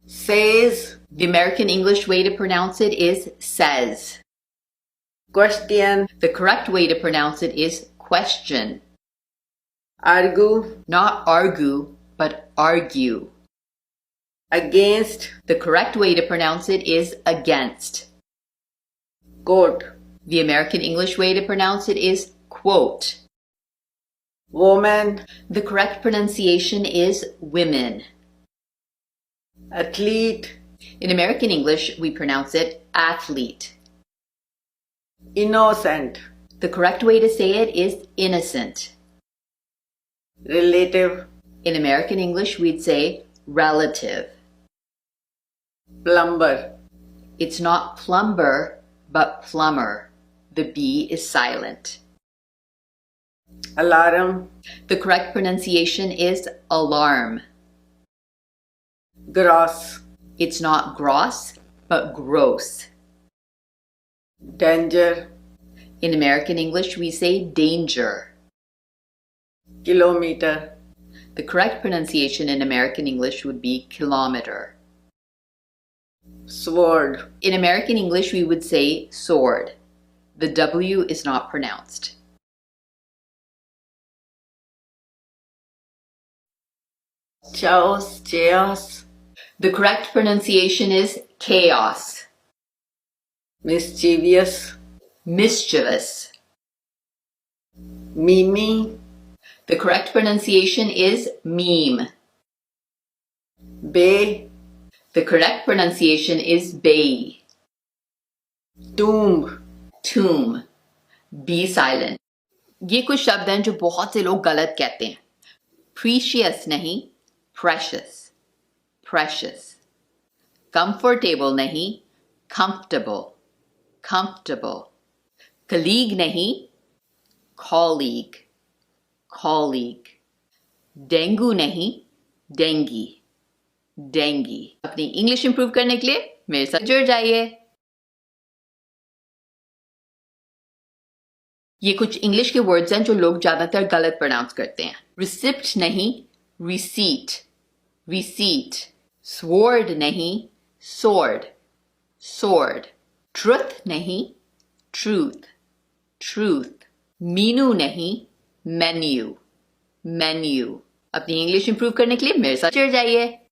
says. The American English way to pronounce it is says. Question. The correct way to pronounce it is question. Argue. Not argue, but argue. Against. The correct way to pronounce it is against. Quote. The American English way to pronounce it is quote. Woman. The correct pronunciation is women. Athlete. In American English, we pronounce it athlete. Innocent. The correct way to say it is innocent. Relative. In American English, we'd say relative. Plumber. It's not plumber, but plumber. The B is silent. Alarm. The correct pronunciation is alarm. Gross. It's not gross, but gross. Danger. In American English, we say danger. Kilometer. The correct pronunciation in American English would be kilometer. Sword. In American English, we would say sword. The W is not pronounced. Chaos. Chaos. The correct pronunciation is chaos. Mischievous. Mischievous. Mimi. The correct pronunciation is meme. Bay. The correct pronunciation is bay. Tomb. Tomb. Be silent. ये कुछ शब्द हैं जो बहुत से लोग गलत कहते हैं. Precious नहीं, precious. Precious. Comfortable नहीं, comfortable. Comfortable. Colleague नहीं, colleague. Colleague. Dengue नहीं, dengue. Dengue. अपनी इंग्लिश इंप्रूव करने के लिए मेरे साथ जुड़ जाइए. ये कुछ इंग्लिश के वर्ड्स हैं जो लोग ज्यादातर गलत प्रोनाउंस करते हैं. Receipt नहीं, receipt. Receipt. Sword नहीं, sword. Sword. Truth नहीं, truth. Truth. Menu नहीं, menu. Menu. अपनी इंग्लिश इंप्रूव करने के लिए मेरे साथ जुड़ जाइए.